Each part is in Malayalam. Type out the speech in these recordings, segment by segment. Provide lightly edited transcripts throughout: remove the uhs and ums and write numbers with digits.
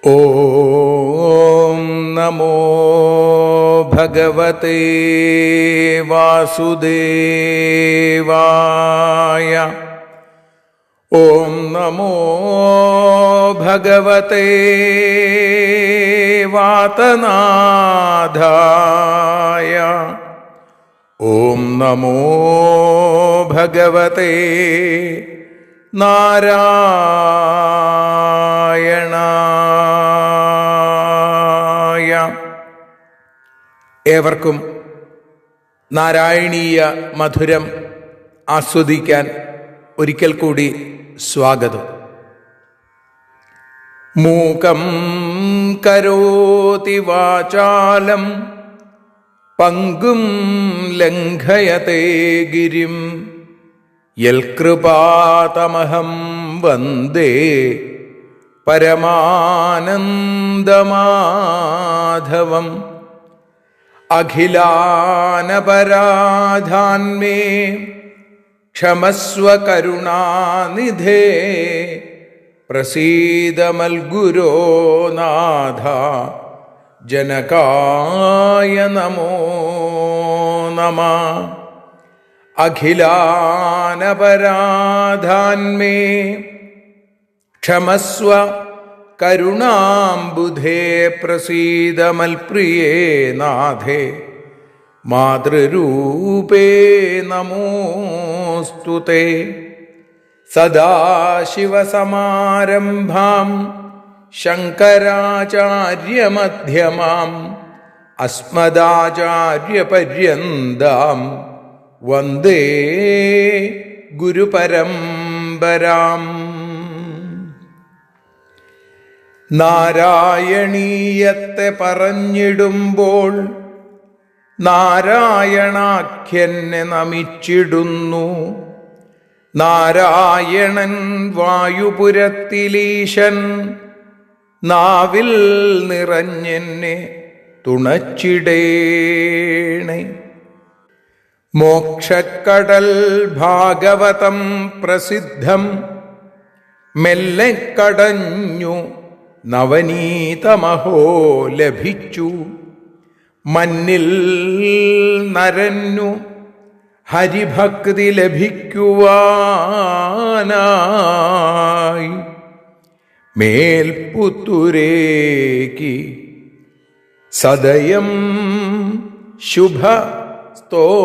ഓം നമോ ഭഗവതേ വാസുദേവായ. ഓം നമോ ഭഗവതേ വാതനാഥായ. ഓം നമോ ഭഗവതേ നാരായണായ. ഏവർക്കും നാരായണീയ മധുരം ആസ്വദിക്കാൻ ഒരിക്കൽ കൂടി സ്വാഗതം. മൂകം കരോതി വാചാലം പങ്കും ലംഘയതേ ഗിരിം യൽകൃപാതമഹം വന്ദേ പരമാനന്ദമാധവം. അഖിലാനപരാധാന്മേ ക്ഷമസ്വ കരുണാനിധേ പ്രസീദ മൽഗുരോ നാഥ ജനകായ നമോ നമഃ. അഖിലാനപരാധാന്മേ ക്ഷമസ്വ കരുണാംബുധേ പ്രസീദ മൽപ്രിയേ നാഥേ മാതൃരൂപേ നമോസ്തുതേ. സദാശിവസമാരംഭാം ശങ്കരാചാര്യമധ്യമാം അസ്മദാചാര്യപര്യന്താം വന്ദേ ഗുരുപരമ്പരാം. നാരായണീയത്തെ പറഞ്ഞിടുമ്പോൾ നാരായണാഖ്യനെ നമിച്ചിടുന്നു. നാരായണൻ വായുപുരത്തിലീശൻ നാവിൽ നിറഞ്ഞെന്നെ തുണച്ചിടേണേ. മോക്ഷക്കടൽ ഭാഗവതം പ്രസിദ്ധം മെല്ലെ കടഞ്ഞു നവനീതമഹോ ലഭിച്ചു. മന്നിൽ നരന്നു ഹരിഭക്തി ലഭിക്കുവാനായി മേൽപുത്തുരേക്ക് സദയം ശുഭ സ്തോത്രകാവ്യം.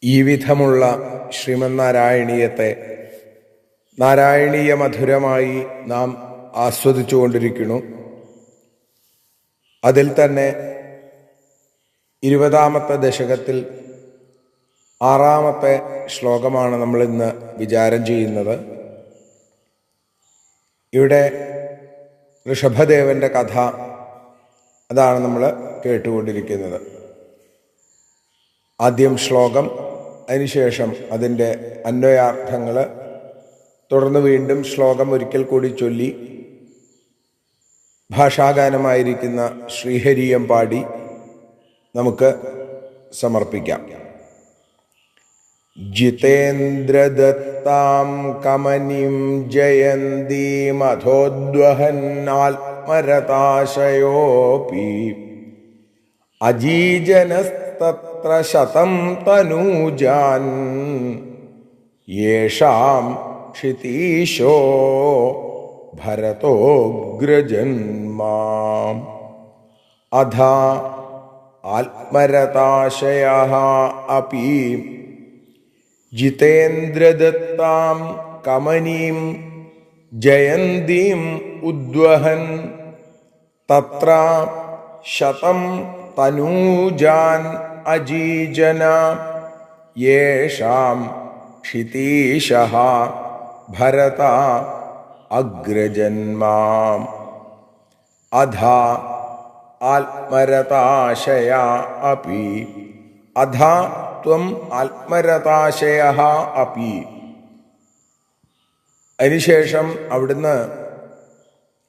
ഈ വിധമുള്ള ശ്രീമന്നാരായണീയത്തെ നാരായണീയ മധുരമായി നാം ആസ്വദിച്ചുകൊണ്ടിരിക്കുന്നു. അതിൽ തന്നെ 20ാമത്തെ ദശകത്തിൽ 6ാമത്തെ ശ്ലോകമാണ് നമ്മൾ ഇന്ന് വിചാരം ചെയ്യുന്നത്. ഇവിടെ ഋഷഭദേവന്റെ കഥ അതാണ് നമ്മൾ കേട്ടുകൊണ്ടിരിക്കുന്നത്. ആദ്യം ശ്ലോകം, അതിനുശേഷം അതിൻ്റെ അന്വയാർത്ഥങ്ങൾ, തുടർന്ന് വീണ്ടും ശ്ലോകം ഒരിക്കൽ കൂടി ചൊല്ലി ഭാഷാഗാനമായിരിക്കുന്ന ശ്രീഹരിയം പാടി നമുക്ക് സമർപ്പിക്കാം. ജിതേന്ദ്രദത്താം കമനീം ജയന്തീമധോദ്വഹന്നാത്മരതാശയോപി അജീജനസ്തത്ര ശതം തനൂജാൻ യേഷാം ക്ഷിതീശോ ഭരതോഗ്രജന്മാം. അധ ആത്മരതാശയഃ അപി ജിതേന്ദ്രദത്താം കമനീം ജയന്തീം ഉദ്വഹൻ തത്ര ശതം തനൂജാൻ അജീജന യേഷാം ക്ഷിതീശഃ ഭരത അഗ്രജന്മാം. അധ ആത്മരതാശയ അപി. അധ ത്വം ആത്മരതാശയഃ അപി. അതിനുശേഷം അവിടുന്ന്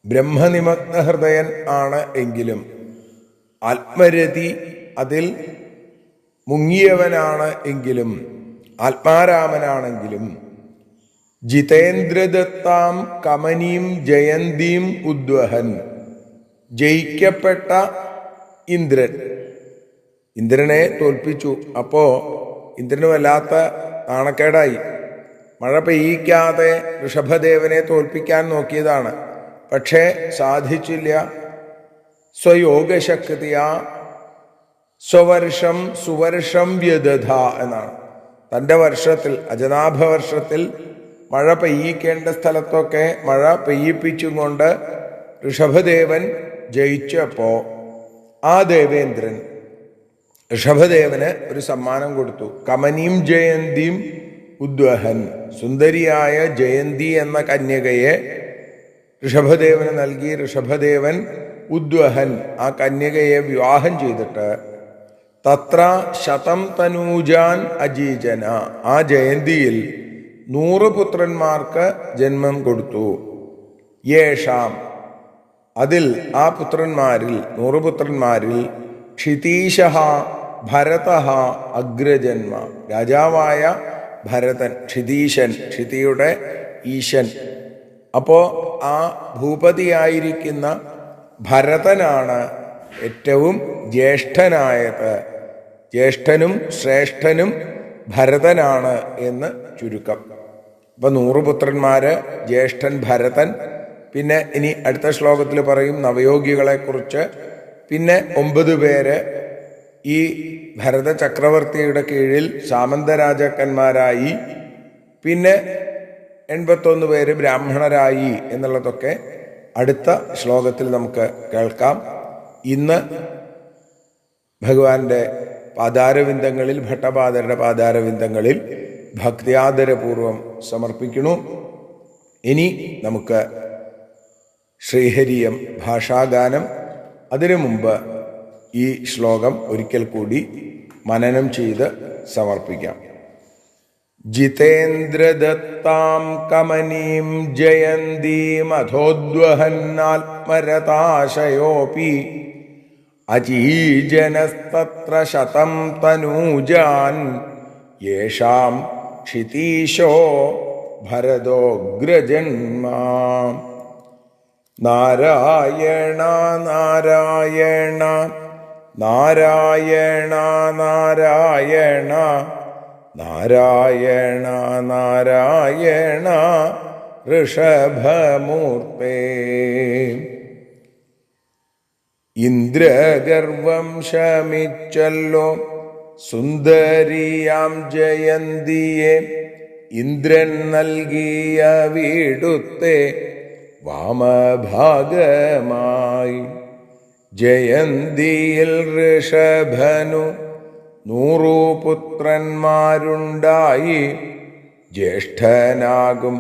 ബ്രഹ്മനിമഗ്ന ഹൃദയൻ ആണ് എങ്കിലും ആത്മരതി, അതിൽ മുങ്ങിയവനാണ് എങ്കിലും ആത്മാരാമനാണെങ്കിലും ജിതേന്ദ്രദത്താം കമനീം ജയന്തീം ഉദ്വഹൻ, ജയിക്കപ്പെട്ട ഇന്ദ്രനെ തോൽപ്പിച്ചു. അപ്പോ ഇന്ദ്രന് വല്ലാത്ത നാണക്കേടായി. മഴ പെയ്യിക്കാതെ ഋഷഭദേവനെ തോൽപ്പിക്കാൻ നോക്കിയതാണ്, പക്ഷേ സാധിച്ചില്ല. സ്വയോഗശക്തിയാ സ്വവർഷം സുവർഷം വ്യദധ എന്നാണ്. തൻ്റെ വർഷത്തിൽ, അജനാഭവർഷത്തിൽ മഴ പെയ്യിക്കേണ്ട സ്ഥലത്തൊക്കെ മഴ പെയ്യിപ്പിച്ചും കൊണ്ട് ഋഷഭദേവൻ ജയിച്ചപ്പോൾ ആ ദേവേന്ദ്രൻ ഋഷഭദേവന് ഒരു സമ്മാനം കൊടുത്തു. കമനീം ജയന്തിയും ഉദ്വഹൻ, സുന്ദരിയായ ജയന്തി എന്ന കന്യകയെ ഋഷഭദേവന് നൽകി. ഋഷഭദേവൻ ഉദ്വഹൻ, ആ കന്യകയെ വിവാഹം ചെയ്തിട്ട് തത്ര ശതം തനൂജാൻ അജീജന, ആ ജയന്തിയിൽ 100 പുത്രന്മാർക്ക് ജന്മം കൊടുത്തു. യേഷാം, അതിൽ ആ പുത്രന്മാരിൽ 100 പുത്രന്മാരിൽ ക്ഷിതീശ ഭരത അഗ്രജന്മ, രാജാവായ ഭരതൻ, ക്ഷിതീശൻ, ക്ഷിതിയുടെ ഈശൻ. അപ്പോ ആ ഭൂപതിയായിരിക്കുന്ന ഭരതനാണ് ഏറ്റവും ജ്യേഷ്ഠനായത്. ജ്യേഷ്ഠനും ശ്രേഷ്ഠനും ഭരതനാണ് എന്ന് ചുരുക്കം. അപ്പൊ 100 പുത്രന്മാര്, ജ്യേഷ്ഠൻ ഭരതൻ. പിന്നെ ഇനി അടുത്ത ശ്ലോകത്തിൽ പറയും നവയോഗികളെ കുറിച്ച്. പിന്നെ 9 പേര് ഈ ഭരത ചക്രവർത്തിയുടെ കീഴിൽ സാമന്തരാജാക്കന്മാരായി. പിന്നെ 81 പേര് ബ്രാഹ്മണരായി എന്നുള്ളതൊക്കെ അടുത്ത ശ്ലോകത്തിൽ നമുക്ക് കേൾക്കാം. ഇന്ന് ഭഗവാന്റെ പാദാരവിന്ദങ്ങളിൽ, ഭട്ടപാദരുടെ പാദാരവിന്ദങ്ങളിൽ ഭക്തിയാദരപൂർവം സമർപ്പിക്കുന്നു. ഇനി നമുക്ക് ശ്രീഹരിയം ഭാഷാഗാനം. അതിനു മുമ്പ് ഈ ശ്ലോകം ഒരിക്കൽ കൂടി മനനം ചെയ്ത് സമർപ്പിക്കാം. ജിതേന്ദ്രദത്താം കമനീം ജയന്തീമധോദ്വഹന്നാത്മരതാശയോപി അചീജനസ്തത്ര ശതം തനൂജാൻ യേഷാം ക്ഷിതീശോ ഭരതോഗ്രജന്മാ. നാരായണ നാരായണ നാരായണ നാരായണ നാരായണ നാരായണ ഋഷഭമൂർത്തേ. ഇന്ദ്രഗർവം ശമിച്ചല്ലോ സുന്ദരിയാം ജയന്തിയെ, ഇന്ദ്രൻ നൽകിയ വീടുത്തെ വാമഭാഗമായി. ജയന്തിയിൽ ഋഷഭനു 100 പുത്രന്മാരുണ്ടായി. ജ്യേഷ്ഠനാകും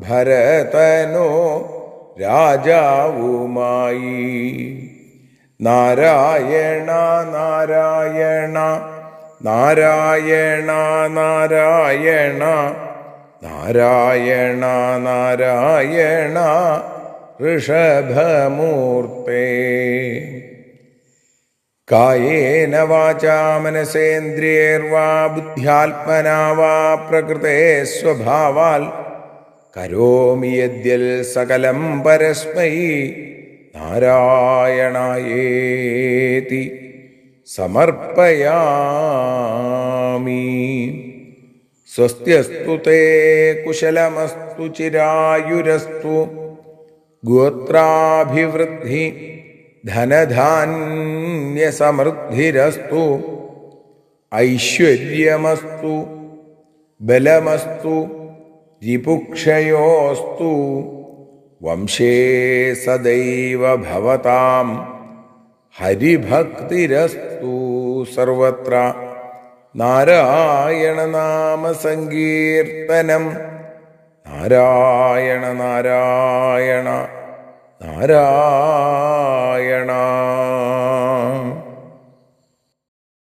ഭരതനോ രാജാവുമായി. നാരായണ നാരായണ നാരായണ നാരായണ നാരായണ നാരായണ ഋഷഭമൂർത്തേ. കായേന വാചാ മനസേന്ദ്രിയേർവാ ബുദ്ധ്യാത്മനാ വാ പ്രകൃതേ സ്വഭാവാൽ കരോമി യദ്യൽ സകലം പരസ്മൈ നാരായണായേതി സമർപ്പയാമി. സ്വസ്ത്യസ്തു തേ കുശലമസ്തു ചിരായുരസ്തു ഗോത്രാഭിവൃദ്ധി ധനധാന്യസമൃദ്ധിരസ്തു ഐശ്വര്യമസ്തു ബലമസ്തു രിപുക്ഷയോസ്തു വംശേ സദൈവ ഭവതാം ഹരിഭക്തിരസ്തു സർവത്ര. നാരായണ നാമ സങ്കീർത്തനം നാരായണ നാരായണ നാരായണ.